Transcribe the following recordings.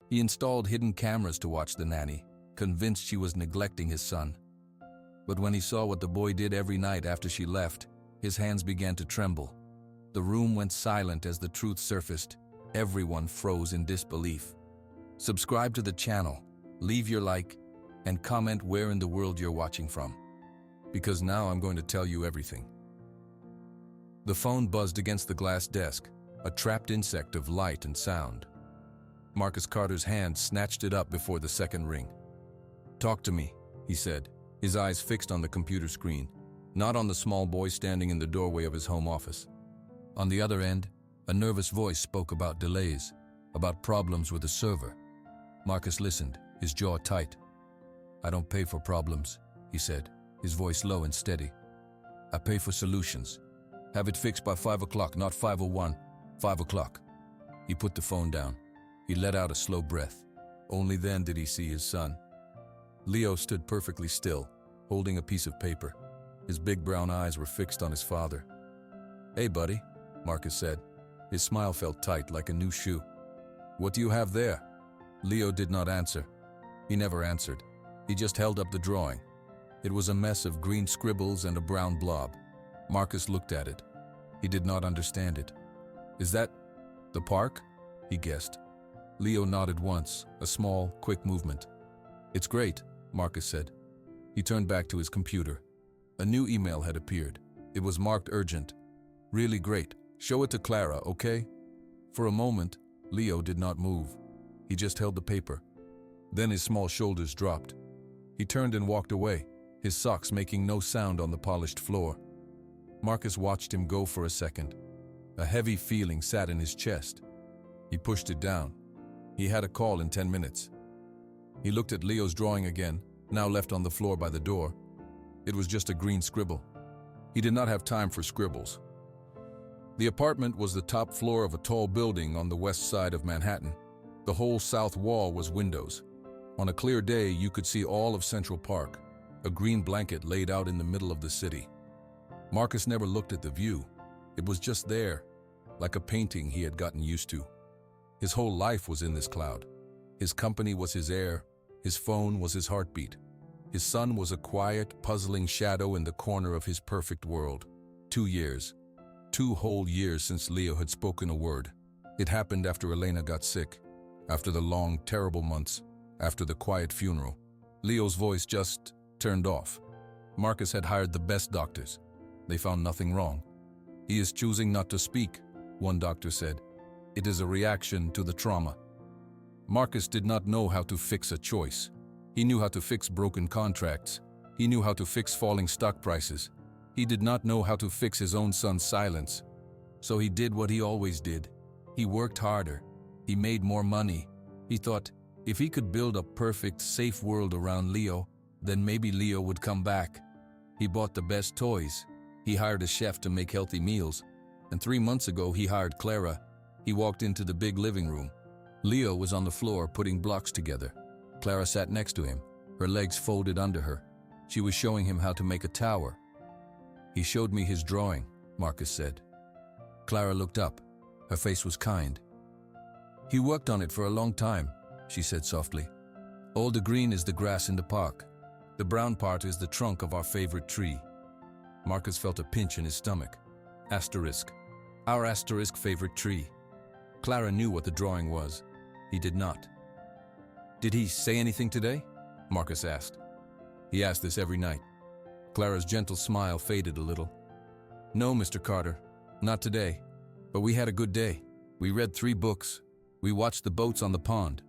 He installed hidden cameras to watch the nanny, convinced she was neglecting his son. But when he saw what the boy did every night after she left, his hands began to tremble. The room went silent as the truth surfaced. Everyone froze in disbelief. Subscribe to the channel, leave your like, and comment where in the world you're watching from. Because now I'm going to tell you everything. The phone buzzed against the glass desk, a trapped insect of light and sound. Marcus Carter's hand snatched it up before the second ring. "Talk to me," he said, his eyes fixed on the computer screen, not on the small boy standing in the doorway of his home office. On the other end, a nervous voice spoke about delays, about problems with the server. Marcus listened, his jaw tight. "I don't pay for problems," he said, his voice low and steady. "I pay for solutions. Have it fixed by 5 o'clock, not 5:01, 5 o'clock. He put the phone down. He let out a slow breath. Only then did he see his son. Leo stood perfectly still, holding a piece of paper. His big brown eyes were fixed on his father. "Hey, buddy," Marcus said. His smile felt tight like a new shoe. "What do you have there?" Leo did not answer. He never answered. He just held up the drawing. It was a mess of green scribbles and a brown blob. Marcus looked at it. He did not understand it. "Is that the park?" he guessed. Leo nodded once, a small, quick movement. "It's great," Marcus said. He turned back to his computer. A new email had appeared. It was marked urgent. "Really great. Show it to Clara, okay?" For a moment, Leo did not move. He just held the paper. Then his small shoulders dropped. He turned and walked away, his socks making no sound on the polished floor. Marcus watched him go for a second. A heavy feeling sat in his chest. He pushed it down. He had a call in 10 minutes. He looked at Leo's drawing again, now left on the floor by the door. It was just a green scribble. He did not have time for scribbles. The apartment was the top floor of a tall building on the west side of Manhattan. The whole south wall was windows. On a clear day, you could see all of Central Park, a green blanket laid out in the middle of the city. Marcus never looked at the view. It was just there, like a painting he had gotten used to. His whole life was in this cloud. His company was his air. His phone was his heartbeat. His son was a quiet, puzzling shadow in the corner of his perfect world. 2 years. 2 whole years since Leo had spoken a word. It happened after Elena got sick, after the long, terrible months, after the quiet funeral. Leo's voice just turned off. Marcus had hired the best doctors. They found nothing wrong. "He is choosing not to speak," one doctor said. "It is a reaction to the trauma." Marcus did not know how to fix a choice. He knew how to fix broken contracts. He knew how to fix falling stock prices. He did not know how to fix his own son's silence. So he did what he always did. He worked harder. He made more money. He thought, if he could build a perfect, safe world around Leo, then maybe Leo would come back. He bought the best toys. He hired a chef to make healthy meals. And 3 months ago, he hired Clara. He walked into the big living room. Leo was on the floor putting blocks together. Clara sat next to him, her legs folded under her. She was showing him how to make a tower. "He showed me his drawing," Marcus said. Clara looked up. Her face was kind. "He worked on it for a long time," she said softly. "All the green is the grass in the park. The brown part is the trunk of our favorite tree." Marcus felt a pinch in his stomach. Asterisk. Our asterisk favorite tree. Clara knew what the drawing was. He did not. "Did he say anything today?" Marcus asked. He asked this every night. Clara's gentle smile faded a little. "No, Mr. Carter, not today. But we had a good day. We read 3 books. We watched the boats on the pond."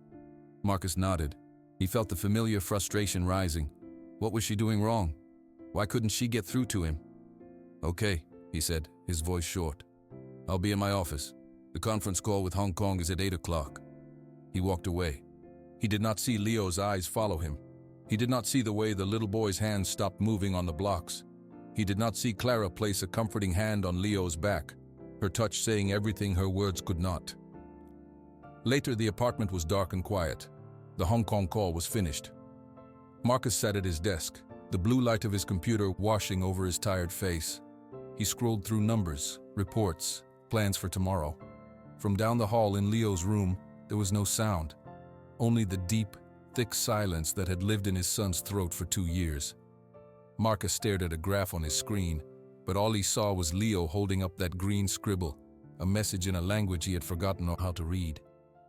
Marcus nodded. He felt the familiar frustration rising. What was she doing wrong? Why couldn't she get through to him? "Okay," he said, his voice short. "I'll be in my office. The conference call with Hong Kong is at 8 o'clock. He walked away. He did not see Leo's eyes follow him. He did not see the way the little boy's hands stopped moving on the blocks. He did not see Clara place a comforting hand on Leo's back, her touch saying everything her words could not. Later, the apartment was dark and quiet. The Hong Kong call was finished. Marcus sat at his desk, the blue light of his computer washing over his tired face. He scrolled through numbers, reports, plans for tomorrow. From down the hall in Leo's room, there was no sound. only the deep, thick silence that had lived in his son's throat for 2 years. Marcus stared at a graph on his screen, but all he saw was Leo holding up that green scribble, a message in a language he had forgotten how to read.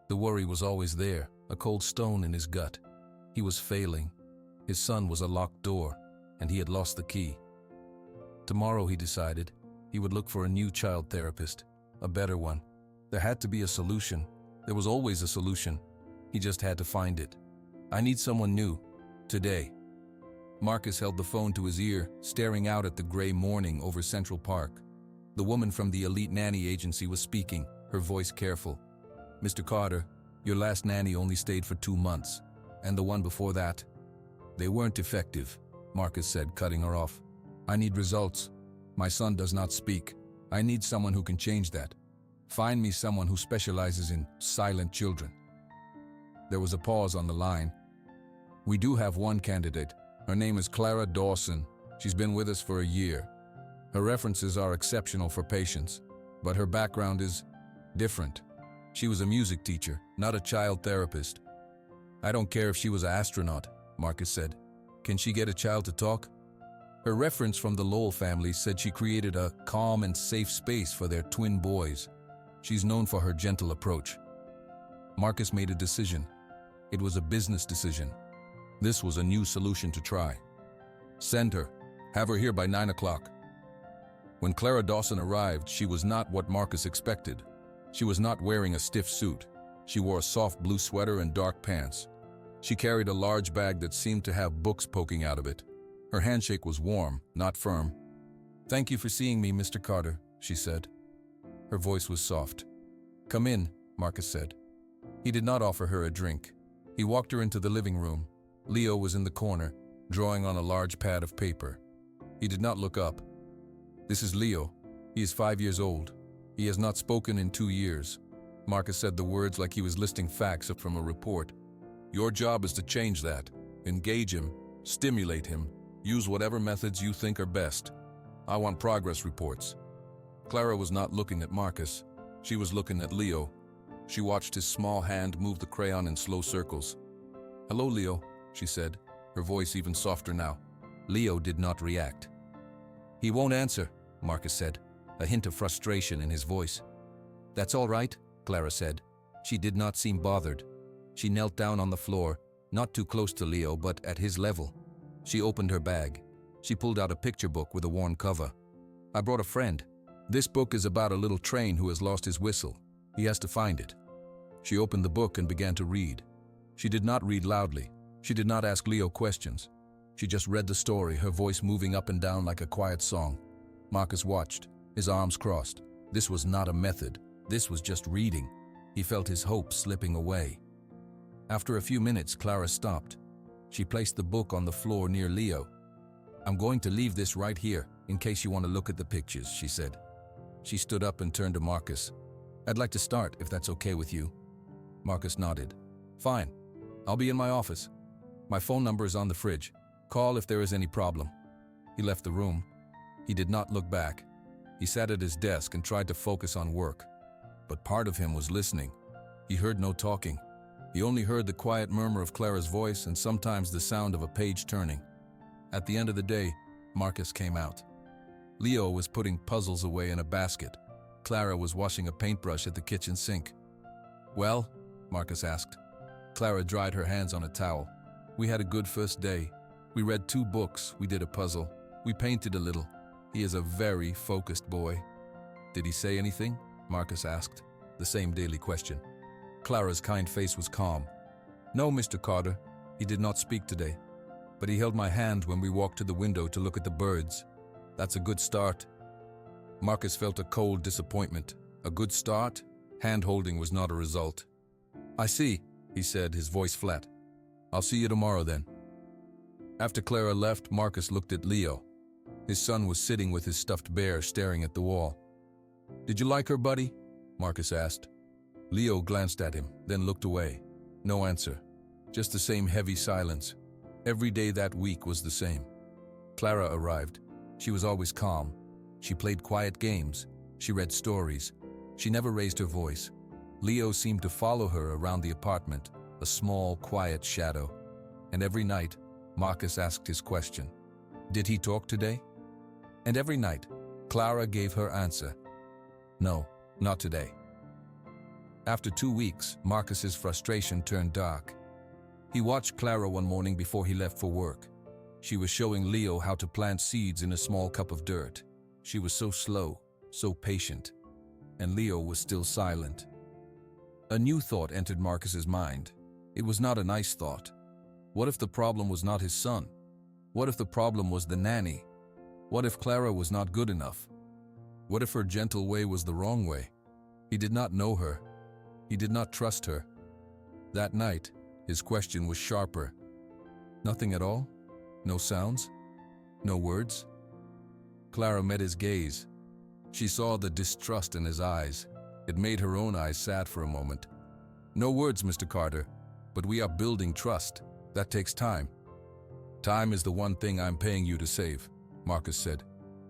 The worry was always there, a cold stone in his gut. He was failing. His son was a locked door, and he had lost the key. Tomorrow, he decided, he would look for a new child therapist, a better one. There had to be a solution. There was always a solution. He just had to find it. I need someone new. Today. Marcus held the phone to his ear, staring out at the gray morning over Central Park. The woman from the elite nanny agency was speaking, her voice careful. "Mr. Carter, your last nanny only stayed for 2 months. And the one before that?" "They weren't effective," Marcus said, cutting her off. "I need results. My son does not speak. I need someone who can change that. Find me someone who specializes in silent children." There was a pause on the line. "We do have one candidate. Her name is Clara Dawson. She's been with us for a year. Her references are exceptional for patients, but her background is different. She was a music teacher, not a child therapist." "I don't care if she was an astronaut," Marcus said. "Can she get a child to talk?" Her reference from the Lowell family said she created a calm and safe space for their twin boys. She's known for her gentle approach. Marcus made a decision. It was a business decision. This was a new solution to try. "Send her. Have her here by 9 o'clock. When Clara Dawson arrived, she was not what Marcus expected. She was not wearing a stiff suit. She wore a soft blue sweater and dark pants. She carried a large bag that seemed to have books poking out of it. Her handshake was warm, not firm. "Thank you for seeing me, Mr. Carter," she said. Her voice was soft. "Come in," Marcus said. He did not offer her a drink. He walked her into the living room. Leo was in the corner, drawing on a large pad of paper. He did not look up. "This is Leo. He is 5 years old. He has not spoken in 2 years." Marcus said the words like he was listing facts from a report. "Your job is to change that. Engage him, stimulate him, use whatever methods you think are best. I want progress reports." Clara was not looking at Marcus. She was looking at Leo. She watched his small hand move the crayon in slow circles. "Hello, Leo," she said, her voice even softer now. Leo did not react. "He won't answer," Marcus said, a hint of frustration in his voice. "That's all right," Clara said. She did not seem bothered. She knelt down on the floor, not too close to Leo, but at his level. She opened her bag. She pulled out a picture book with a worn cover. "I brought a friend. This book is about a little train who has lost his whistle. He has to find it." She opened the book and began to read. She did not read loudly. She did not ask Leo questions. She just read the story, her voice moving up and down like a quiet song. Marcus watched, his arms crossed. This was not a method. This was just reading. He felt his hope slipping away. After a few minutes, Clara stopped. She placed the book on the floor near Leo. "I'm going to leave this right here, in case you want to look at the pictures," she said. She stood up and turned to Marcus. "I'd like to start, if that's okay with you." Marcus nodded. "Fine. I'll be in my office. My phone number is on the fridge. Call if there is any problem." He left the room. He did not look back. He sat at his desk and tried to focus on work. But part of him was listening. He heard no talking. He only heard the quiet murmur of Clara's voice and sometimes the sound of a page turning. At the end of the day, Marcus came out. Leo was putting puzzles away in a basket. Clara was washing a paintbrush at the kitchen sink. "Well?" Marcus asked. Clara dried her hands on a towel. "We had a good first day. We read 2 books, we did a puzzle, we painted a little. He is a very focused boy." "Did he say anything?" Marcus asked, the same daily question. Clara's kind face was calm. "No, Mr. Carter, he did not speak today. But he held my hand when we walked to the window to look at the birds. That's a good start." Marcus felt a cold disappointment. A good start? Hand-holding was not a result. "I see," he said, his voice flat. "I'll see you tomorrow then." After Clara left, Marcus looked at Leo. His son was sitting with his stuffed bear staring at the wall. "Did you like her, buddy?" Marcus asked. Leo glanced at him, then looked away. No answer. Just the same heavy silence. Every day that week was the same. Clara arrived. She was always calm. She played quiet games. She read stories. She never raised her voice. Leo seemed to follow her around the apartment. a small, quiet shadow. And every night, Marcus asked his question. Did he talk today? And every night, Clara gave her answer. No, not today. After 2 weeks, Marcus's frustration turned dark. He watched Clara one morning before he left for work. She was showing Leo how to plant seeds in a small cup of dirt. She was so slow, so patient, and Leo was still silent. A new thought entered Marcus's mind. It was not a nice thought. What if the problem was not his son? What if the problem was the nanny? What if Clara was not good enough? What if her gentle way was the wrong way? He did not know her. He did not trust her. That night, his question was sharper. Nothing at all? No sounds? No words? Clara met his gaze. She saw the distrust in his eyes. It made her own eyes sad for a moment. No words, Mr. Carter, but we are building trust. That takes time. Time is the one thing I'm paying you to save, Marcus said,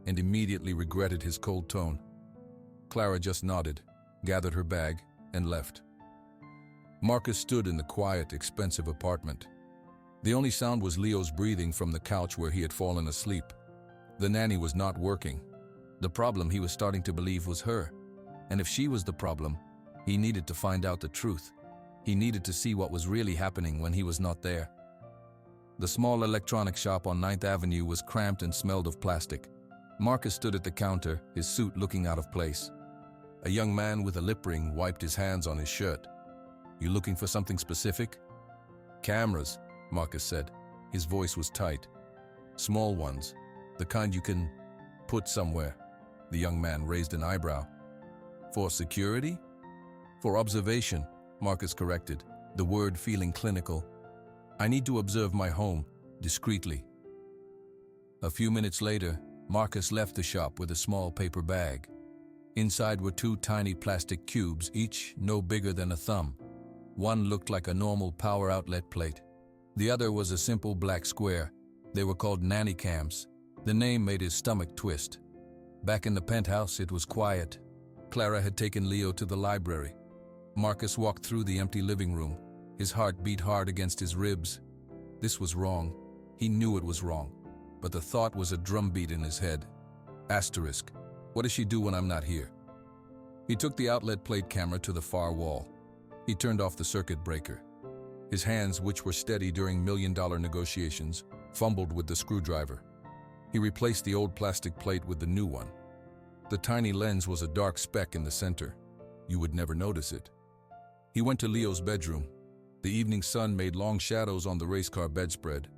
and immediately regretted his cold tone. Clara just nodded, gathered her bag, and left. Marcus stood in the quiet, expensive apartment. The only sound was Leo's breathing from the couch where he had fallen asleep. The nanny was not working. The problem, he was starting to believe, was her. And if she was the problem, he needed to find out the truth. He needed to see what was really happening when he was not there. The small electronics shop on 9th Avenue was cramped and smelled of plastic. Marcus stood at the counter, his suit looking out of place. A young man with a lip ring wiped his hands on his shirt. You looking for something specific? Cameras, Marcus said. His voice was tight. Small ones, the kind you can put somewhere. The young man raised an eyebrow. For security? For observation, Marcus corrected, the word feeling clinical. I need to observe my home, discreetly. A few minutes later, Marcus left the shop with a small paper bag. Inside were 2 tiny plastic cubes, each no bigger than a thumb. One looked like a normal power outlet plate. The other was a simple black square. They were called nanny cams. The name made his stomach twist. Back in the penthouse, it was quiet. Clara had taken Leo to the library. Marcus walked through the empty living room. His heart beat hard against his ribs. This was wrong. He knew it was wrong. But the thought was a drumbeat in his head. Asterisk. What does she do when I'm not here? He took the outlet plate camera to the far wall. He turned off the circuit breaker. His hands, which were steady during million-dollar negotiations, fumbled with the screwdriver. He replaced the old plastic plate with the new one. The tiny lens was a dark speck in the center. You would never notice it. He went to Leo's bedroom. The evening sun made long shadows on the race car bedspread.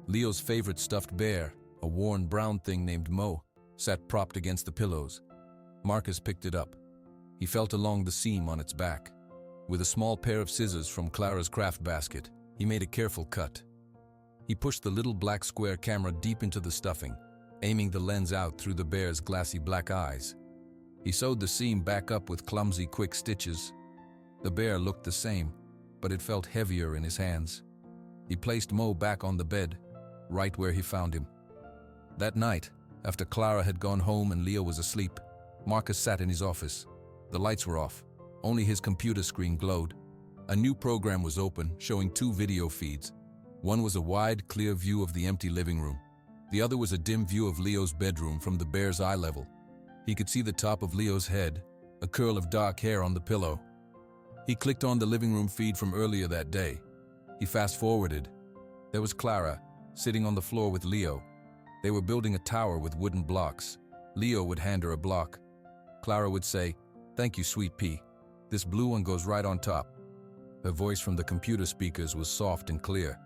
Leo's favorite stuffed bear, a worn brown thing named Mo, sat propped against the pillows. Marcus picked it up. He felt along the seam on its back. With a small pair of scissors from Clara's craft basket, he made a careful cut. He pushed the little black square camera deep into the stuffing, aiming the lens out through the bear's glassy black eyes. He sewed the seam back up with clumsy, quick stitches. The bear looked the same, but it felt heavier in his hands. He placed Mo back on the bed, right where he found him. That night, after Clara had gone home and Leo was asleep, Marcus sat in his office. The lights were off. Only his computer screen glowed. A new program was open, showing 2 video feeds. One was a wide, clear view of the empty living room. The other was a dim view of Leo's bedroom from the bear's eye level. He could see the top of Leo's head, a curl of dark hair on the pillow. He clicked on the living room feed from earlier that day. He fast-forwarded. There was Clara, sitting on the floor with Leo. They were building a tower with wooden blocks. Leo would hand her a block. Clara would say, "Thank you, sweet pea. This blue one goes right on top." Her voice from the computer speakers was soft and clear.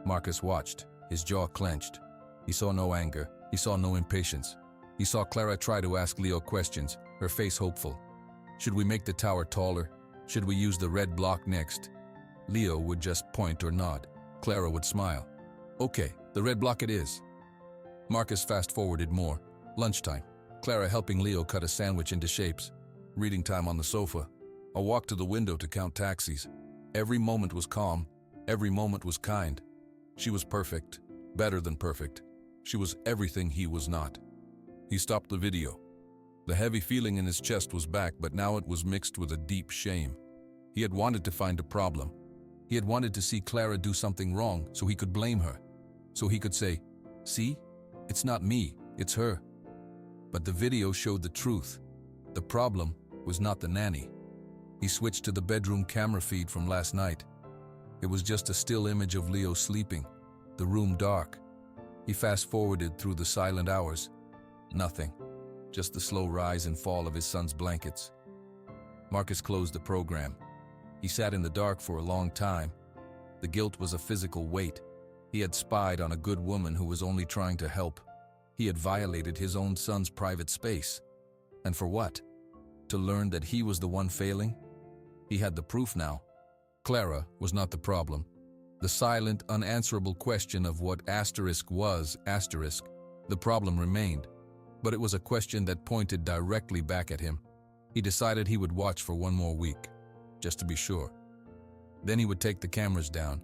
Marcus watched, his jaw clenched. He saw no anger. He saw no impatience. He saw Clara try to ask Leo questions, her face hopeful. Should we make the tower taller? Should we use the red block next? Leo would just point or nod. Clara would smile. Okay, the red block it is. Marcus fast-forwarded more. Lunchtime. Clara helping Leo cut a sandwich into shapes. Reading time on the sofa. A walk to the window to count taxis. Every moment was calm. Every moment was kind. She was perfect. Better than perfect. She was everything he was not. He stopped the video. The heavy feeling in his chest was back, but now it was mixed with a deep shame. He had wanted to find a problem. He had wanted to see Clara do something wrong so he could blame her. So he could say, "See? It's not me, it's her." But the video showed the truth. The problem was not the nanny. He switched to the bedroom camera feed from last night. It was just a still image of Leo sleeping, the room dark. He fast-forwarded through the silent hours. Nothing. Just the slow rise and fall of his son's blankets. Marcus closed the program. He sat in the dark for a long time. The guilt was a physical weight. He had spied on a good woman who was only trying to help. He had violated his own son's private space. And for what? To learn that he was the one failing? He had the proof now. Clara was not the problem. The silent, unanswerable question of what asterisk was asterisk, the problem remained. But it was a question that pointed directly back at him. He decided he would watch for one more week, just to be sure. Then he would take the cameras down.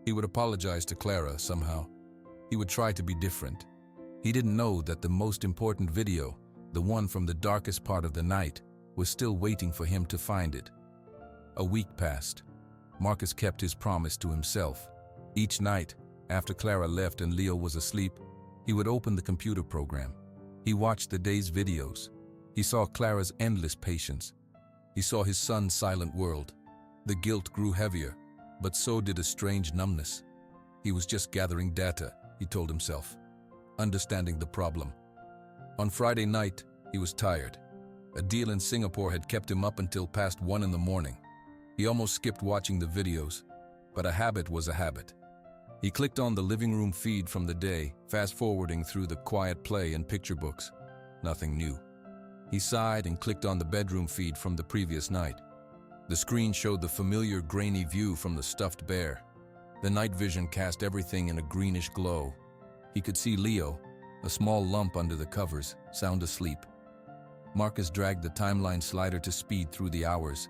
He would apologize to Clara somehow. He would try to be different. He didn't know that the most important video, the one from the darkest part of the night, was still waiting for him to find it. A week passed. Marcus kept his promise to himself. Each night, after Clara left and Leo was asleep, he would open the computer program. He watched the day's videos. He saw Clara's endless patience. He saw his son's silent world. The guilt grew heavier, but so did a strange numbness. He was just gathering data, he told himself, understanding the problem. On Friday night, he was tired. A deal in Singapore had kept him up until past 1 in the morning. He almost skipped watching the videos, but a habit was a habit. He clicked on the living room feed from the day, fast-forwarding through the quiet play and picture books. Nothing new. He sighed and clicked on the bedroom feed from the previous night. The screen showed the familiar grainy view from the stuffed bear. The night vision cast everything in a greenish glow. He could see Leo, a small lump under the covers, sound asleep. Marcus dragged the timeline slider to speed through the hours.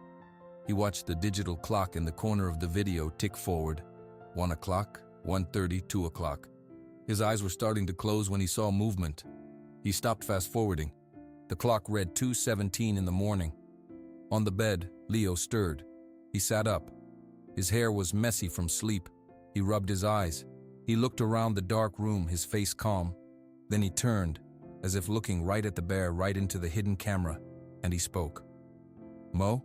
He watched the digital clock in the corner of the video tick forward. 1 o'clock, 1:30, 2 o'clock. His eyes were starting to close when he saw movement. He stopped fast-forwarding. The clock read 2:17 in the morning. On the bed, Leo stirred. He sat up. His hair was messy from sleep. He rubbed his eyes. He looked around the dark room, his face calm. Then he turned, as if looking right at the bear, right into the hidden camera, and he spoke. "Mo?"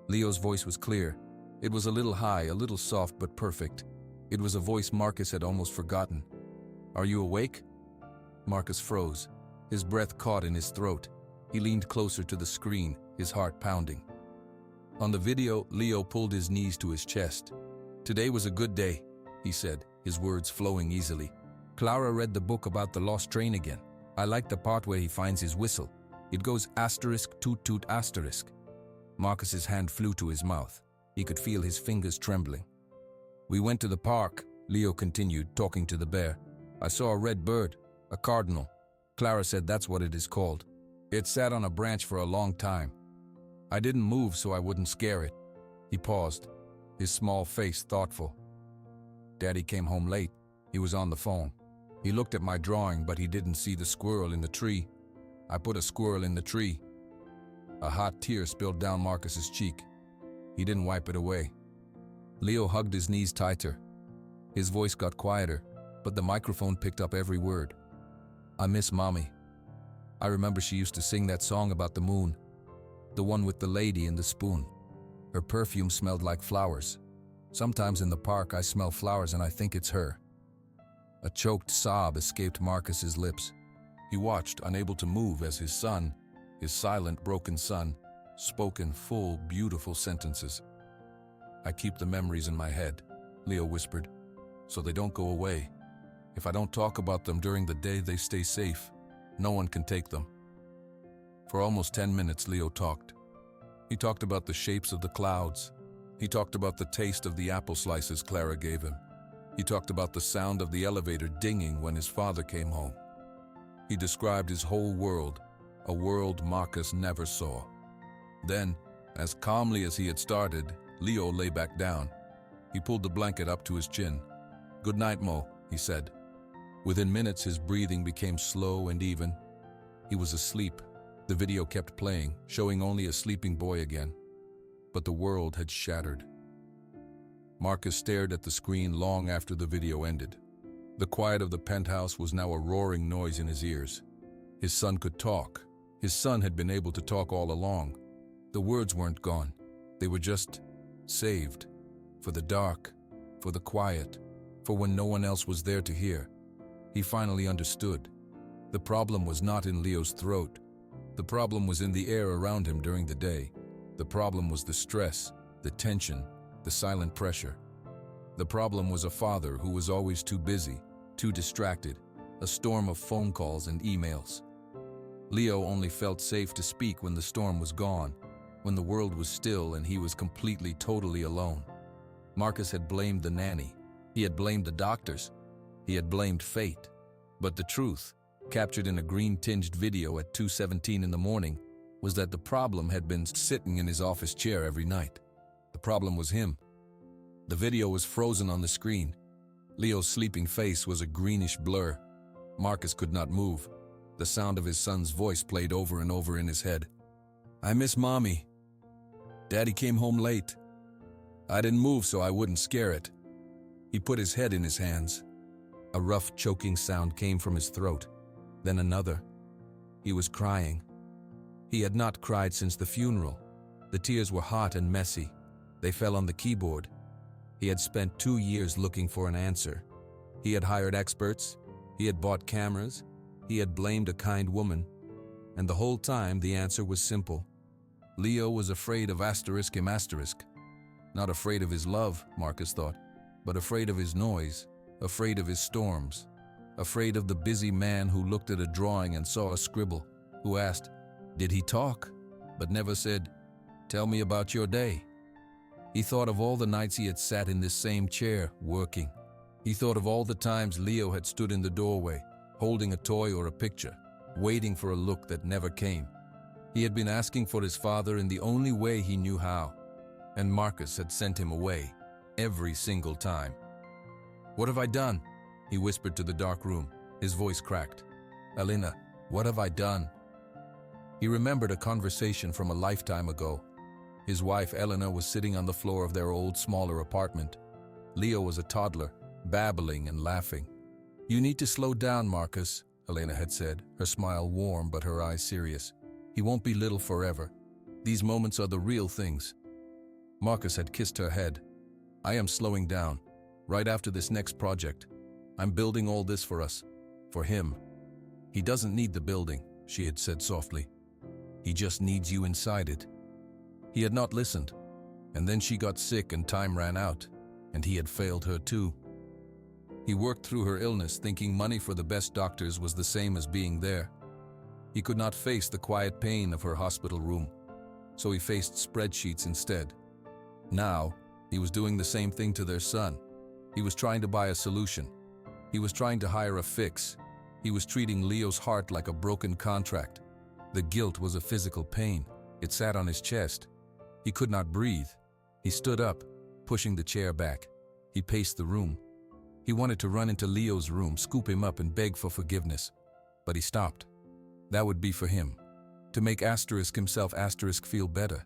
Leo's voice was clear. It was a little high, a little soft, but perfect. It was a voice Marcus had almost forgotten. "Are you awake?" Marcus froze. His breath caught in his throat. He leaned closer to the screen, his heart pounding. On the video, Leo pulled his knees to his chest. "Today was a good day," he said, his words flowing easily. "Clara read the book about the lost train again. I like the part where he finds his whistle. It goes asterisk, toot toot asterisk." Marcus's hand flew to his mouth. He could feel his fingers trembling. "We went to the park," Leo continued, talking to the bear. "I saw a red bird, a cardinal. Clara said that's what it is called. It sat on a branch for a long time. I didn't move so I wouldn't scare it." He paused, his small face thoughtful. "Daddy came home late. He was on the phone. He looked at my drawing, but he didn't see the squirrel in the tree. I put a squirrel in the tree." A hot tear spilled down Marcus's cheek. He didn't wipe it away. Leo hugged his knees tighter. His voice got quieter, but the microphone picked up every word. "I miss Mommy. I remember she used to sing that song about the moon, the one with the lady and the spoon. Her perfume smelled like flowers. Sometimes in the park I smell flowers and I think it's her." A choked sob escaped Marcus's lips. He watched, unable to move, as his son, his silent, broken son, spoke in full, beautiful sentences. "I keep the memories in my head," Leo whispered, "so they don't go away. If I don't talk about them during the day, they stay safe. No one can take them." For almost 10 minutes, Leo talked. He talked about the shapes of the clouds. He talked about the taste of the apple slices Clara gave him. He talked about the sound of the elevator dinging when his father came home. He described his whole world, a world Marcus never saw. Then, as calmly as he had started, Leo lay back down. He pulled the blanket up to his chin. "Good night, Mo," he said. Within minutes, his breathing became slow and even. He was asleep. The video kept playing, showing only a sleeping boy again. But the world had shattered. Marcus stared at the screen long after the video ended. The quiet of the penthouse was now a roaring noise in his ears. His son could talk. His son had been able to talk all along. The words weren't gone. They were just saved. For the dark, for the quiet, for when no one else was there to hear. He finally understood. The problem was not in Leo's throat. The problem was in the air around him during the day. The problem was the stress, the tension, the silent pressure. The problem was a father who was always too busy, too distracted, a storm of phone calls and emails. Leo only felt safe to speak when the storm was gone, when the world was still and he was completely, totally alone. Marcus had blamed the nanny. He had blamed the doctors. He had blamed fate. But the truth, captured in a green-tinged video at 2:17 in the morning, was that the problem had been sitting in his office chair every night. The problem was him. The video was frozen on the screen. Leo's sleeping face was a greenish blur. Marcus could not move. The sound of his son's voice played over and over in his head. "I miss Mommy. Daddy came home late. I didn't move so I wouldn't scare it." He put his head in his hands. A rough, choking sound came from his throat. Then another. He was crying. He had not cried since the funeral. The tears were hot and messy. They fell on the keyboard. He had spent 2 years looking for an answer. He had hired experts. He had bought cameras. He had blamed a kind woman. And the whole time the answer was simple. Leo was afraid of him. Not afraid of his love, Marcus thought, but afraid of his noise, afraid of his storms, afraid of the busy man who looked at a drawing and saw a scribble, who asked, "Did he talk?" but never said, "Tell me about your day." He thought of all the nights he had sat in this same chair, working. He thought of all the times Leo had stood in the doorway, holding a toy or a picture, waiting for a look that never came. He had been asking for his father in the only way he knew how, and Marcus had sent him away, every single time. "What have I done?" he whispered to the dark room. His voice cracked. "Elena, what have I done?" He remembered a conversation from a lifetime ago. His wife Elena was sitting on the floor of their old, smaller apartment. Leo was a toddler, babbling and laughing. "You need to slow down, Marcus," Elena had said, her smile warm but her eyes serious. "He won't be little forever. These moments are the real things." Marcus had kissed her head. "I am slowing down. Right after this next project. I'm building all this for us. For him. He doesn't need the building," she had said softly. "He just needs you inside it." He had not listened. And then she got sick and time ran out. And he had failed her too. He worked through her illness thinking money for the best doctors was the same as being there. He could not face the quiet pain of her hospital room. So he faced spreadsheets instead. Now, he was doing the same thing to their son. He was trying to buy a solution. He was trying to hire a fix. He was treating Leo's heart like a broken contract. The guilt was a physical pain. It sat on his chest. He could not breathe. He stood up, pushing the chair back. He paced the room. He wanted to run into Leo's room, scoop him up and beg for forgiveness. But he stopped. That would be for him. To make himself feel better.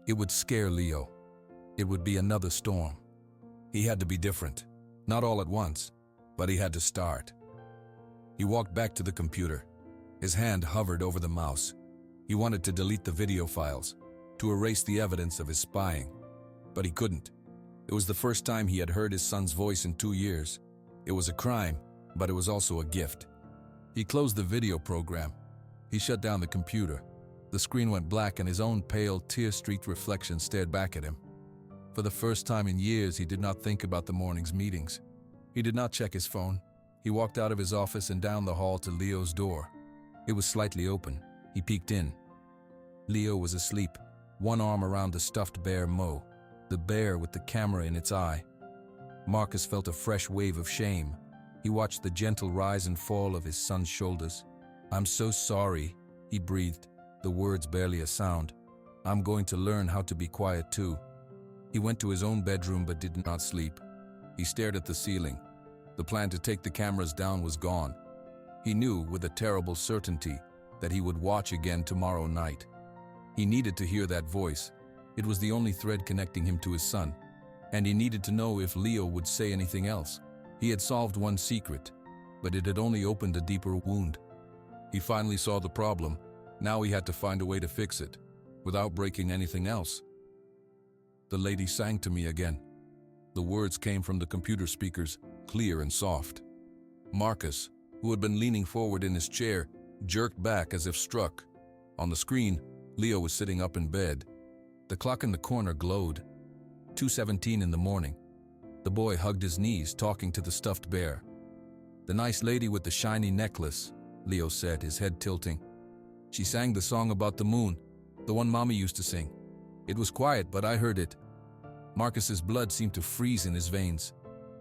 It would scare Leo. It would be another storm. He had to be different. Not all at once, but he had to start. He walked back to the computer. His hand hovered over the mouse. He wanted to delete the video files, to erase the evidence of his spying. But he couldn't. It was the first time he had heard his son's voice in 2 years. It was a crime, but it was also a gift. He closed the video program. He shut down the computer. The screen went black and his own pale, tear-streaked reflection stared back at him. For the first time in years, he did not think about the morning's meetings. He did not check his phone. He walked out of his office and down the hall to Leo's door. It was slightly open. He peeked in. Leo was asleep, one arm around the stuffed bear Mo, the bear with the camera in its eye. Marcus felt a fresh wave of shame. He watched the gentle rise and fall of his son's shoulders. "I'm so sorry," he breathed, the words barely a sound. "I'm going to learn how to be quiet too." He went to his own bedroom but did not sleep. He stared at the ceiling. The plan to take the cameras down was gone. He knew with a terrible certainty that he would watch again tomorrow night. He needed to hear that voice. It was the only thread connecting him to his son. and he needed to know if Leo would say anything else. He had solved one secret, but it had only opened a deeper wound. He finally saw the problem. Now he had to find a way to fix it, without breaking anything else. The lady sang to me again. The words came from the computer speakers, clear and soft. Marcus, who had been leaning forward in his chair, jerked back as if struck. On the screen, Leo was sitting up in bed. The clock in the corner glowed. 2:17 in the morning. The boy hugged his knees, talking to the stuffed bear. "The nice lady with the shiny necklace," Leo said, his head tilting. "She sang the song about the moon, the one Mommy used to sing. It was quiet, but I heard it." Marcus's blood seemed to freeze in his veins.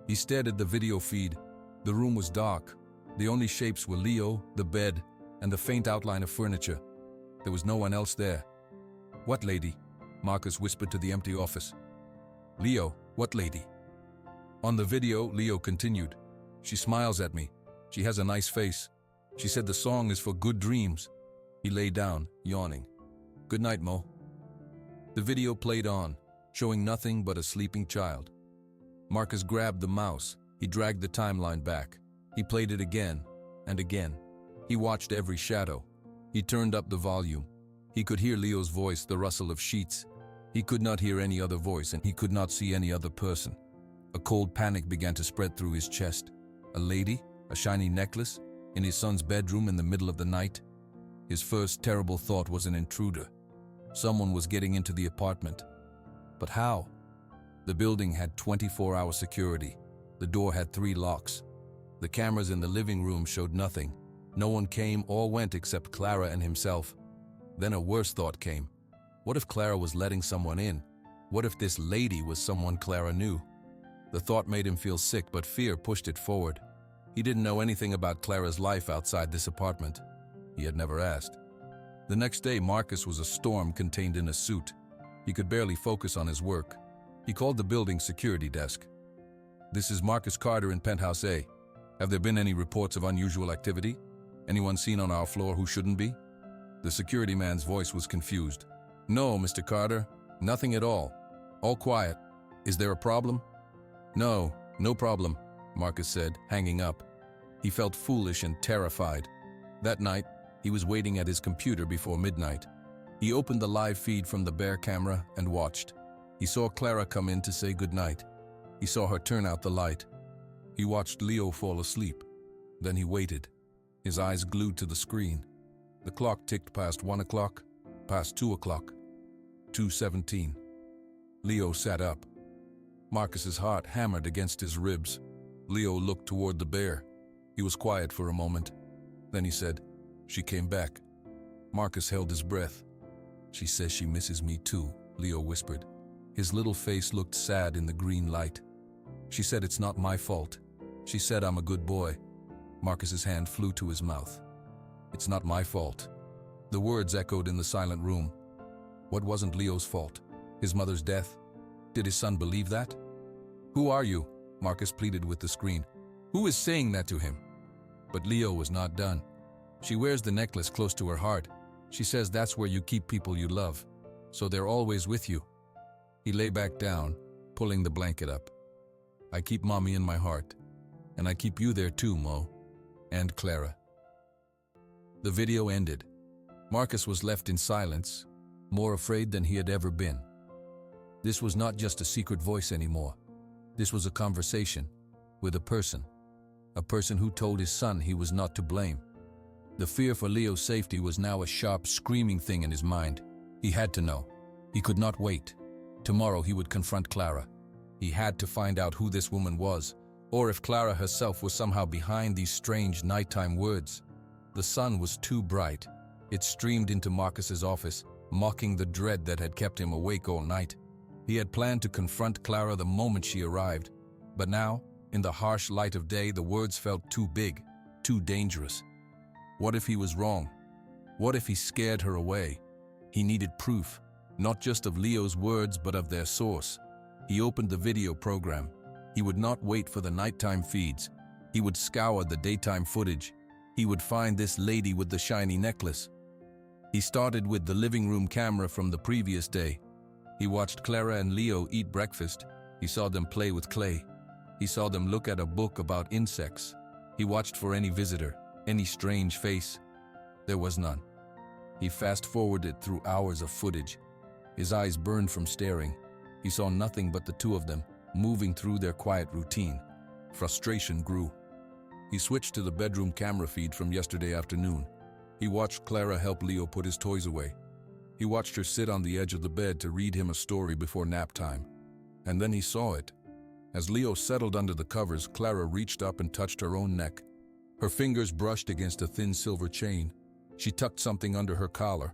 He stared at the video feed. The room was dark. The only shapes were Leo, the bed, and the faint outline of furniture. There was no one else there. "What lady?" Marcus whispered to the empty office. "Leo, what lady?" On the video, Leo continued. "She smiles at me. She has a nice face. She said the song is for good dreams." He lay down, yawning. "Good night, Mo." The video played on, showing nothing but a sleeping child. Marcus grabbed the mouse. He dragged the timeline back. He played it again and again. He watched every shadow. He turned up the volume. He could hear Leo's voice, the rustle of sheets. He could not hear any other voice, and he could not see any other person. A cold panic began to spread through his chest. A lady, a shiny necklace, in his son's bedroom in the middle of the night. His first terrible thought was an intruder. Someone was getting into the apartment. But how? The building had 24-hour security. The door had 3 locks. The cameras in the living room showed nothing. No one came or went except Clara and himself. Then a worse thought came. What if Clara was letting someone in? What if this lady was someone Clara knew? The thought made him feel sick, but fear pushed it forward. He didn't know anything about Clara's life outside this apartment. He had never asked. The next day, Marcus was a storm contained in a suit. He could barely focus on his work. He called the building security desk. "This is Marcus Carter in Penthouse A. Have there been any reports of unusual activity? Anyone seen on our floor who shouldn't be?" The security man's voice was confused. "No, Mr. Carter. Nothing at all. All quiet. Is there a problem?" "No, no problem," Marcus said, hanging up. He felt foolish and terrified. That night, he was waiting at his computer before midnight. He opened the live feed from the Bear camera and watched. He saw Clara come in to say goodnight. He saw her turn out the light. He watched Leo fall asleep. Then he waited, his eyes glued to the screen. The clock ticked past 1 o'clock, past 2 o'clock. 2:17. Leo sat up. Marcus's heart hammered against his ribs. Leo looked toward the bear. He was quiet for a moment. Then he said, "She came back." Marcus held his breath. "She says she misses me too," Leo whispered. His little face looked sad in the green light. "She said it's not my fault. She said I'm a good boy." Marcus's hand flew to his mouth. "It's not my fault." The words echoed in the silent room. What wasn't Leo's fault? His mother's death? Did his son believe that? "Who are you?" Marcus pleaded with the screen. "Who is saying that to him?" But Leo was not done. "She wears the necklace close to her heart. She says that's where you keep people you love, so they're always with you." He lay back down, pulling the blanket up. "I keep Mommy in my heart, and I keep you there too, Mo. And Clara." The video ended. Marcus was left in silence, more afraid than he had ever been. This was not just a secret voice anymore. This was a conversation with a person who told his son he was not to blame. The fear for Leo's safety was now a sharp, screaming thing in his mind. He had to know. He could not wait. Tomorrow he would confront Clara. He had to find out who this woman was, or if Clara herself was somehow behind these strange nighttime words. The sun was too bright. It streamed into Marcus's office, mocking the dread that had kept him awake all night. He had planned to confront Clara the moment she arrived, but now, in the harsh light of day, the words felt too big, too dangerous. What if he was wrong? What if he scared her away? He needed proof, not just of Leo's words, but of their source. He opened the video program. He would not wait for the nighttime feeds. He would scour the daytime footage. He would find this lady with the shiny necklace. He started with the living room camera from the previous day. He watched Clara and Leo eat breakfast. He saw them play with clay. He saw them look at a book about insects. He watched for any visitor, any strange face. There was none. He fast-forwarded through hours of footage. His eyes burned from staring. He saw nothing but the two of them, moving through their quiet routine. Frustration grew. He switched to the bedroom camera feed from yesterday afternoon. He watched Clara help Leo put his toys away. He watched her sit on the edge of the bed to read him a story before nap time. And then he saw it. As Leo settled under the covers, Clara reached up and touched her own neck. Her fingers brushed against a thin silver chain. She tucked something under her collar.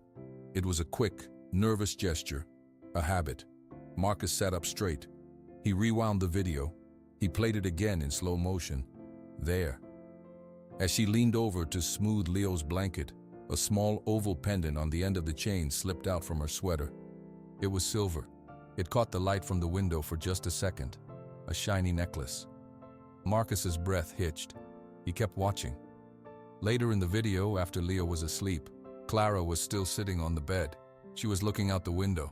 It was a quick, nervous gesture, a habit. Marcus sat up straight. He rewound the video. He played it again in slow motion. There. As she leaned over to smooth Leo's blanket, a small oval pendant on the end of the chain slipped out from her sweater. It was silver. It caught the light from the window for just a second. A shiny necklace. Marcus's breath hitched. He kept watching. Later in the video, after Leo was asleep, Clara was still sitting on the bed. She was looking out the window.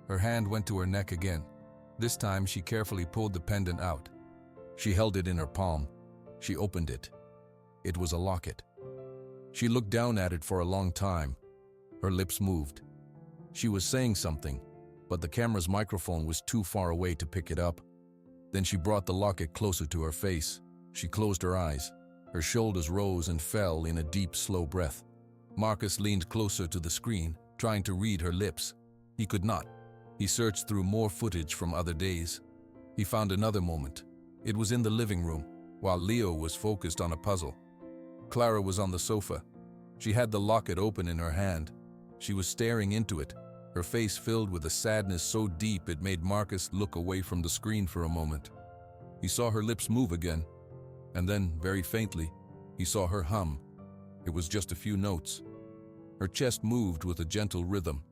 Her hand went to her neck again. This time she carefully pulled the pendant out. She held it in her palm. She opened it. It was a locket. She looked down at it for a long time. Her lips moved. She was saying something, but the camera's microphone was too far away to pick it up. Then she brought the locket closer to her face. She closed her eyes. Her shoulders rose and fell in a deep, slow breath. Marcus leaned closer to the screen, trying to read her lips. He could not. He searched through more footage from other days. He found another moment. It was in the living room, while Leo was focused on a puzzle. Clara was on the sofa. She had the locket open in her hand. She was staring into it, her face filled with a sadness so deep it made Marcus look away from the screen for a moment. He saw her lips move again, and then, very faintly, he saw her hum. It was just a few notes. Her chest moved with a gentle rhythm.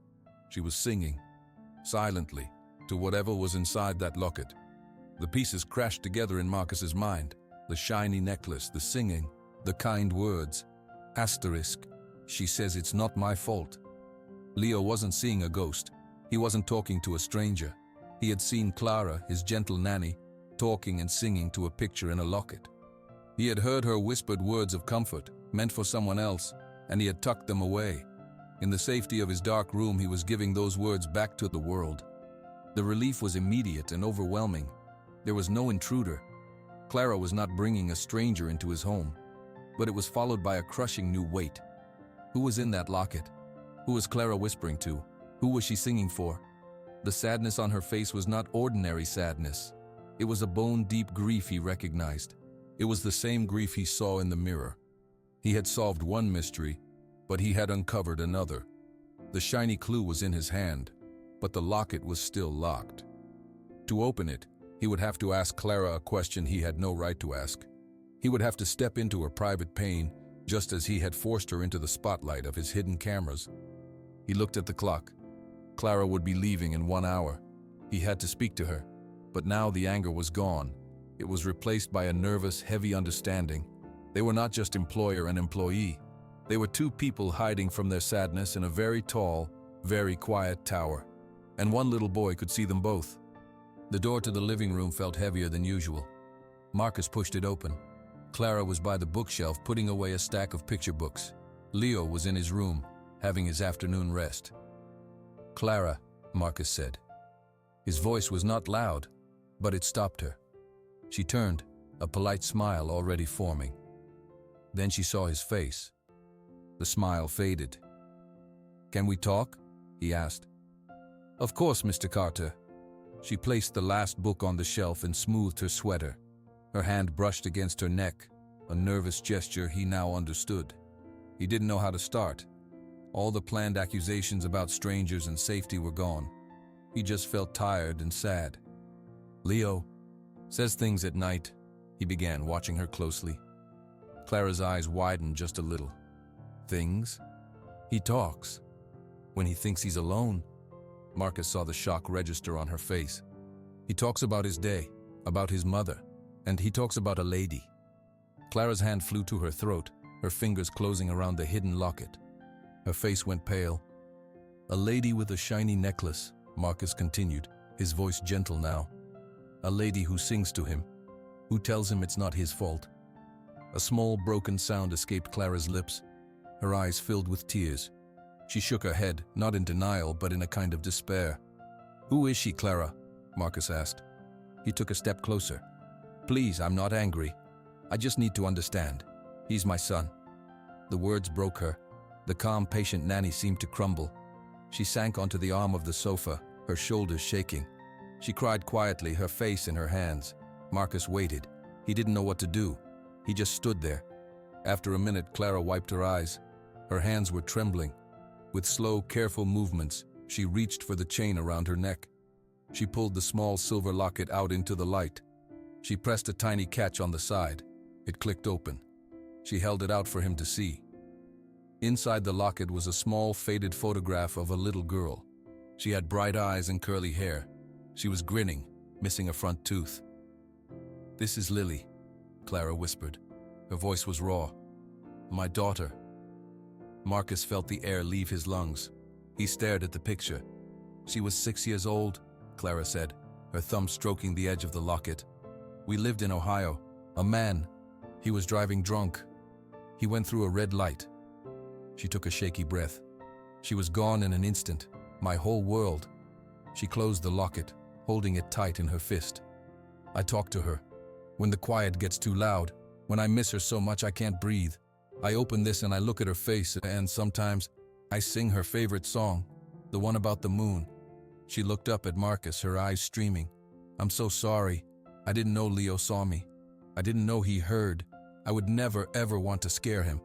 She was singing, silently, to whatever was inside that locket. The pieces crashed together in Marcus's mind. The shiny necklace, the singing, the kind words. Asterisk. She says it's not my fault. Leo wasn't seeing a ghost. He wasn't talking to a stranger. He had seen Clara, his gentle nanny, talking and singing to a picture in a locket. He had heard her whispered words of comfort, meant for someone else, and he had tucked them away. In the safety of his dark room, he was giving those words back to the world. The relief was immediate and overwhelming. There was no intruder. Clara was not bringing a stranger into his home, but it was followed by a crushing new weight. Who was in that locket? Who was Clara whispering to? Who was she singing for? The sadness on her face was not ordinary sadness. It was a bone-deep grief he recognized. It was the same grief he saw in the mirror. He had solved one mystery, but he had uncovered another. The shiny clue was in his hand, but the locket was still locked. To open it, he would have to ask Clara a question he had no right to ask. He would have to step into her private pain, just as he had forced her into the spotlight of his hidden cameras. He looked at the clock. Clara would be leaving in 1 hour. He had to speak to her, but now the anger was gone. It was replaced by a nervous, heavy understanding. They were not just employer and employee. They were two people hiding from their sadness in a very tall, very quiet tower. And one little boy could see them both. The door to the living room felt heavier than usual. Marcus pushed it open. Clara was by the bookshelf putting away a stack of picture books. Leo was in his room, having his afternoon rest. "Clara," Marcus said. His voice was not loud, but it stopped her. She turned, a polite smile already forming. Then she saw his face. The smile faded. "Can we talk?" he asked. "Of course, Mr. Carter." She placed the last book on the shelf and smoothed her sweater. Her hand brushed against her neck, a nervous gesture he now understood. He didn't know how to start. All the planned accusations about strangers and safety were gone. He just felt tired and sad. "Leo says things at night," he began, watching her closely. Clara's eyes widened just a little. "Things? He talks. When he thinks he's alone." Marcus saw the shock register on her face. "He talks about his day, about his mother, and he talks about a lady." Clara's hand flew to her throat, her fingers closing around the hidden locket. Her face went pale. "A lady with a shiny necklace," Marcus continued, his voice gentle now. A lady who sings to him, who tells him it's not his fault. A small broken sound escaped Clara's lips. Her eyes filled with tears. She shook her head, not in denial, but in a kind of despair. "Who is she, Clara?" Marcus asked. He took a step closer. "Please, I'm not angry. I just need to understand. He's my son." The words broke her. The calm, patient Nanny seemed to crumble. She sank onto the arm of the sofa, her shoulders shaking. She cried quietly, her face in her hands. Marcus waited. He didn't know what to do. He just stood there. After a minute, Clara wiped her eyes. Her hands were trembling. With slow, careful movements, she reached for the chain around her neck. She pulled the small silver locket out into the light. She pressed a tiny catch on the side. It clicked open. She held it out for him to see. Inside the locket was a small, faded photograph of a little girl. She had bright eyes and curly hair. She was grinning, missing a front tooth. "This is Lily," Clara whispered. Her voice was raw. "My daughter." Marcus felt the air leave his lungs. He stared at the picture. "She was 6 years old," Clara said, her thumb stroking the edge of the locket. "We lived in Ohio. A man. He was driving drunk. He went through a red light." She took a shaky breath. She was gone in an instant. My whole world. She closed the locket, holding it tight in her fist. I talk to her. When the quiet gets too loud, when I miss her so much I can't breathe. I open this and I look at her face, and sometimes I sing her favorite song, the one about the moon. She looked up at Marcus, her eyes streaming. "I'm so sorry. I didn't know Leo saw me. I didn't know he heard. I would never, ever want to scare him."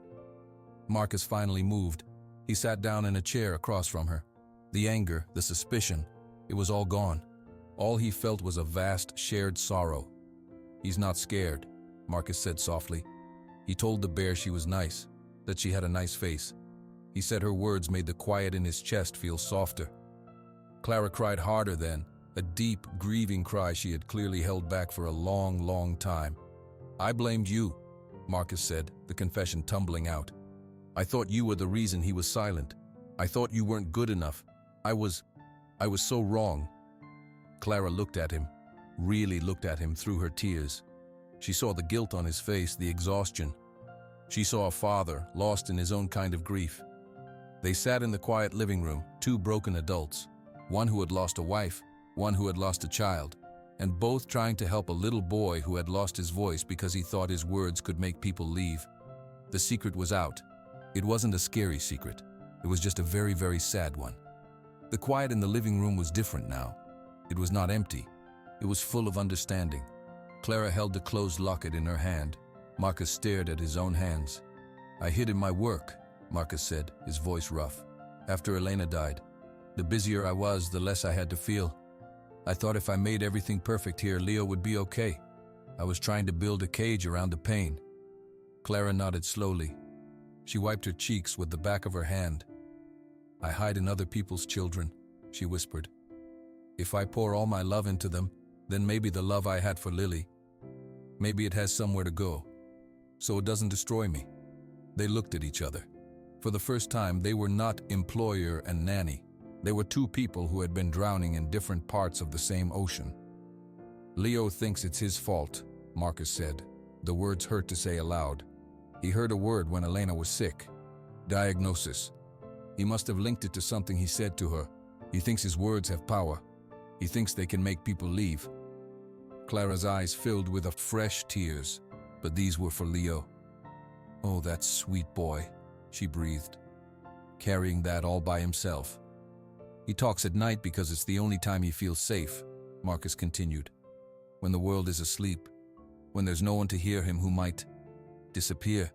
Marcus finally moved. He sat down in a chair across from her. The anger, the suspicion, it was all gone. All he felt was a vast, shared sorrow. "He's not scared," Marcus said softly. He told the bear she was nice, that she had a nice face. He said her words made the quiet in his chest feel softer. Clara cried harder then, a deep, grieving cry she had clearly held back for a long, long time. "I blamed you," Marcus said, the confession tumbling out. "I thought you were the reason he was silent. I thought you weren't good enough. I was so wrong." Clara looked at him, really looked at him through her tears. She saw the guilt on his face, the exhaustion. She saw a father lost in his own kind of grief. They sat in the quiet living room, two broken adults, one who had lost a wife, one who had lost a child, and both trying to help a little boy who had lost his voice because he thought his words could make people leave. The secret was out. It wasn't a scary secret. It was just a very, very sad one. The quiet in the living room was different now. It was not empty. It was full of understanding. Clara held the closed locket in her hand. Marcus stared at his own hands. "I hid in my work," Marcus said, his voice rough. "After Elena died, the busier I was, the less I had to feel. I thought if I made everything perfect here, Leo would be okay. I was trying to build a cage around the pain." Clara nodded slowly. She wiped her cheeks with the back of her hand. "I hide in other people's children," she whispered. "If I pour all my love into them, then maybe the love I had for Lily, maybe it has somewhere to go, so it doesn't destroy me." They looked at each other. For the first time, they were not employer and nanny. They were two people who had been drowning in different parts of the same ocean. "Leo thinks it's his fault," Marcus said. The words hurt to say aloud. He heard a word when Elena was sick. Diagnosis. He must have linked it to something he said to her. He thinks his words have power. He thinks they can make people leave. Clara's eyes filled with fresh tears, but these were for Leo. "Oh, that sweet boy," she breathed, carrying that all by himself. "He talks at night because it's the only time he feels safe," Marcus continued. "When the world is asleep, when there's no one to hear him who might disappear.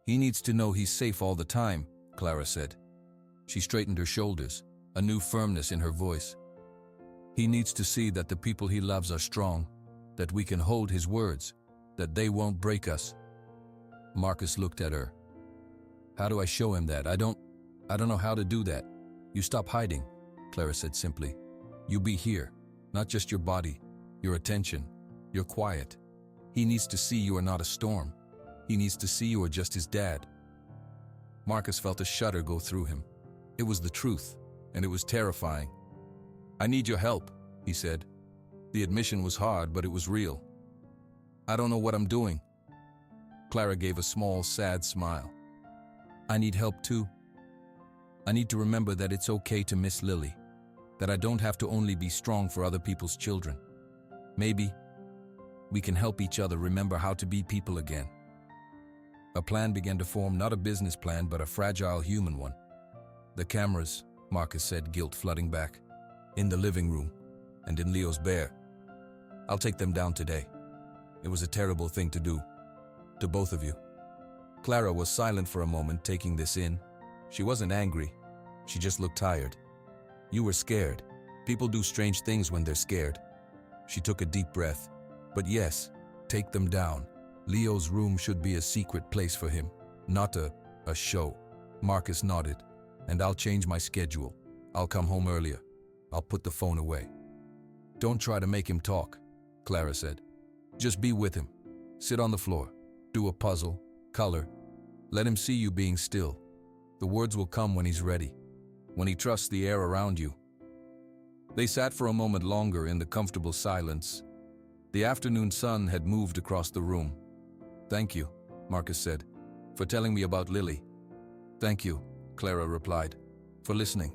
He needs to know he's safe all the time," Clara said. She straightened her shoulders, a new firmness in her voice. "He needs to see that the people he loves are strong, that we can hold his words, that they won't break us." Marcus looked at her. "How do I show him that? I don't know how to do that." "You stop hiding," Clara said simply. "You be here, not just your body, your attention, your quiet. He needs to see you are not a storm. He needs to see you are just his dad." Marcus felt a shudder go through him. It was the truth, and it was terrifying. "I need your help," he said. The admission was hard, but it was real. I don't know what I'm doing. Clara gave a small, sad smile. I need help too. I need to remember that it's okay to miss Lily, that I don't have to only be strong for other people's children. Maybe we can help each other remember how to be people again. A plan began to form, not a business plan, but a fragile human one. The cameras, Marcus said, guilt flooding back, in the living room and in Leo's bear. I'll take them down today. It was a terrible thing to do, to both of you. Clara was silent for a moment, taking this in. She wasn't angry. She just looked tired. You were scared. People do strange things when they're scared. She took a deep breath. But yes, take them down. Leo's room should be a secret place for him, not a show. Marcus nodded. And I'll change my schedule. I'll come home earlier. I'll put the phone away. Don't try to make him talk, Clara said. Just be with him. Sit on the floor. Do a puzzle. Color. Let him see you being still. The words will come when he's ready, when he trusts the air around you. They sat for a moment longer in the comfortable silence. The afternoon sun had moved across the room. Thank you, Marcus said, for telling me about Lily. Thank you, Clara replied, for listening.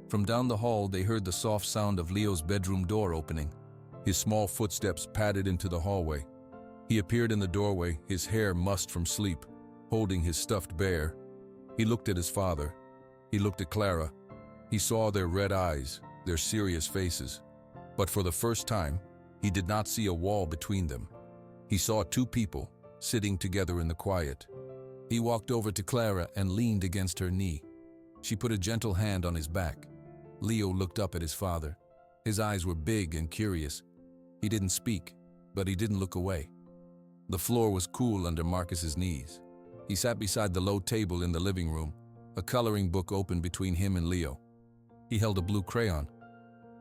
From down the hall they heard the soft sound of Leo's bedroom door opening. His small footsteps padded into the hallway. He appeared in the doorway, his hair mussed from sleep, holding his stuffed bear. He looked at his father. He looked at Clara. He saw their red eyes, their serious faces. But for the first time, he did not see a wall between them. He saw two people sitting together in the quiet. He walked over to Clara and leaned against her knee. She put a gentle hand on his back. Leo looked up at his father. His eyes were big and curious. He didn't speak, but he didn't look away. The floor was cool under Marcus's knees. He sat beside the low table in the living room, a coloring book open between him and Leo. He held a blue crayon.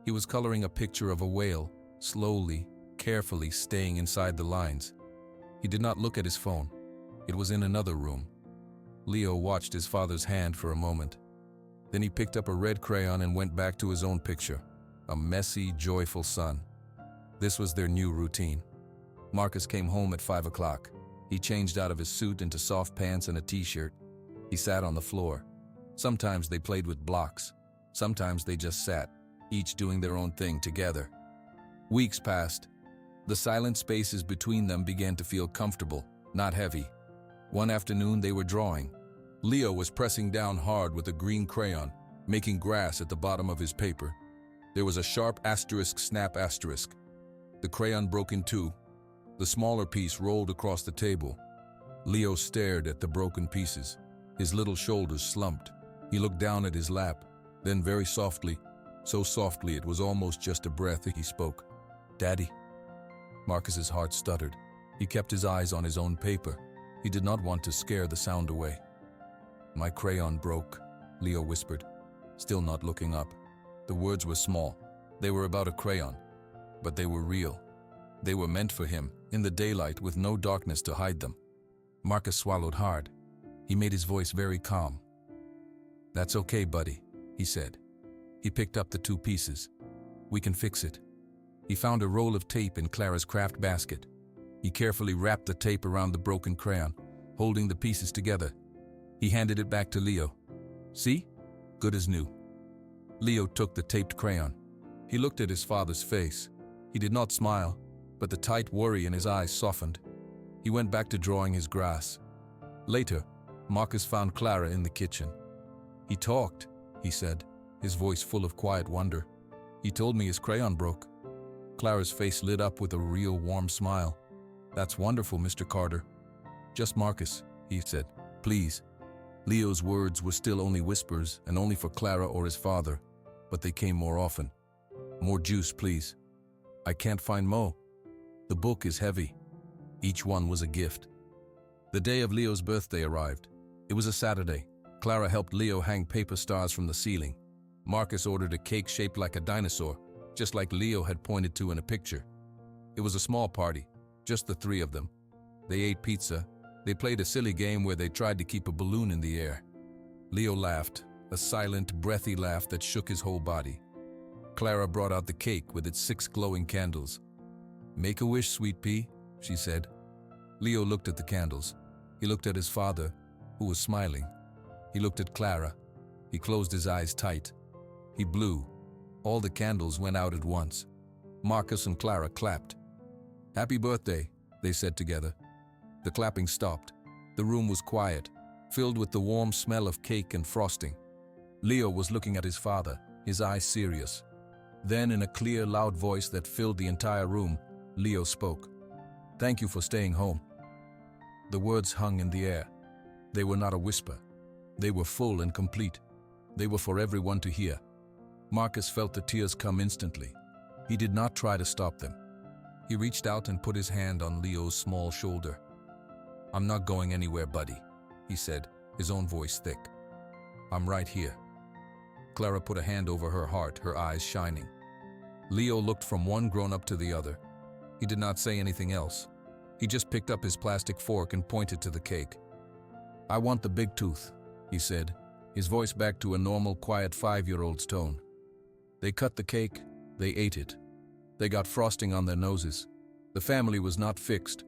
He was coloring a picture of a whale, slowly, carefully staying inside the lines. He did not look at his phone. It was in another room. Leo watched his father's hand for a moment. Then he picked up a red crayon and went back to his own picture, a messy, joyful son. This was their new routine. Marcus came home at 5 o'clock. He changed out of his suit into soft pants and a t-shirt. He sat on the floor. Sometimes they played with blocks. Sometimes they just sat, each doing their own thing together. Weeks passed. The silent spaces between them began to feel comfortable, not heavy. One afternoon they were drawing. Leo was pressing down hard with a green crayon, making grass at the bottom of his paper. There was a sharp asterisk, snap asterisk. The crayon broke in two. The smaller piece rolled across the table. Leo stared at the broken pieces. His little shoulders slumped. He looked down at his lap. Then very softly, so softly it was almost just a breath, he spoke. Daddy. Marcus's heart stuttered. He kept his eyes on his own paper. He did not want to scare the sound away. My crayon broke, Leo whispered, still not looking up. The words were small. They were about a crayon, but they were real. They were meant for him, in the daylight with no darkness to hide them. Marcus swallowed hard. He made his voice very calm. That's okay, buddy, he said. He picked up the two pieces. We can fix it. He found a roll of tape in Clara's craft basket. He carefully wrapped the tape around the broken crayon, holding the pieces together. He handed it back to Leo. See? Good as new. Leo took the taped crayon. He looked at his father's face. He did not smile, but the tight worry in his eyes softened. He went back to drawing his grass. Later, Marcus found Clara in the kitchen. He talked, he said, his voice full of quiet wonder. He told me his crayon broke. Clara's face lit up with a real warm smile. That's wonderful, Mr. Carter. Just Marcus, he said. Please. Leo's words were still only whispers and only for Clara or his father, but they came more often. More juice, please. I can't find Mo. The book is heavy. Each one was a gift. The day of Leo's birthday arrived. It was a Saturday. Clara helped Leo hang paper stars from the ceiling. Marcus ordered a cake shaped like a dinosaur, just like Leo had pointed to in a picture. It was a small party, just the three of them. They ate pizza. They played a silly game where they tried to keep a balloon in the air. Leo laughed, a silent, breathy laugh that shook his whole body. Clara brought out the cake with its 6 glowing candles. "Make a wish, sweet pea," she said. Leo looked at the candles. He looked at his father, who was smiling. He looked at Clara. He closed his eyes tight. He blew. All the candles went out at once. Marcus and Clara clapped. "Happy birthday," they said together. The clapping stopped. The room was quiet, filled with the warm smell of cake and frosting. Leo was looking at his father, his eyes serious. Then, in a clear, loud voice that filled the entire room, Leo spoke. "Thank you for staying home." The words hung in the air. They were not a whisper. They were full and complete. They were for everyone to hear. Marcus felt the tears come instantly. He did not try to stop them. He reached out and put his hand on Leo's small shoulder. "I'm not going anywhere, buddy," he said, his own voice thick. "I'm right here." Clara put a hand over her heart, her eyes shining. Leo looked from one grown-up to the other. He did not say anything else. He just picked up his plastic fork and pointed to the cake. "I want the big tooth," he said, his voice back to a normal, quiet 5-year-old's tone. They cut the cake. They ate it. They got frosting on their noses. The family was not fixed.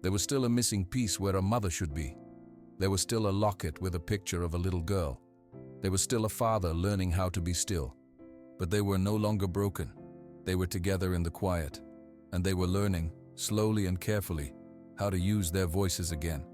There was still a missing piece where a mother should be. There was still a locket with a picture of a little girl. There was still a father learning how to be still. But they were no longer broken. They were together in the quiet, and they were learning, slowly and carefully, how to use their voices again.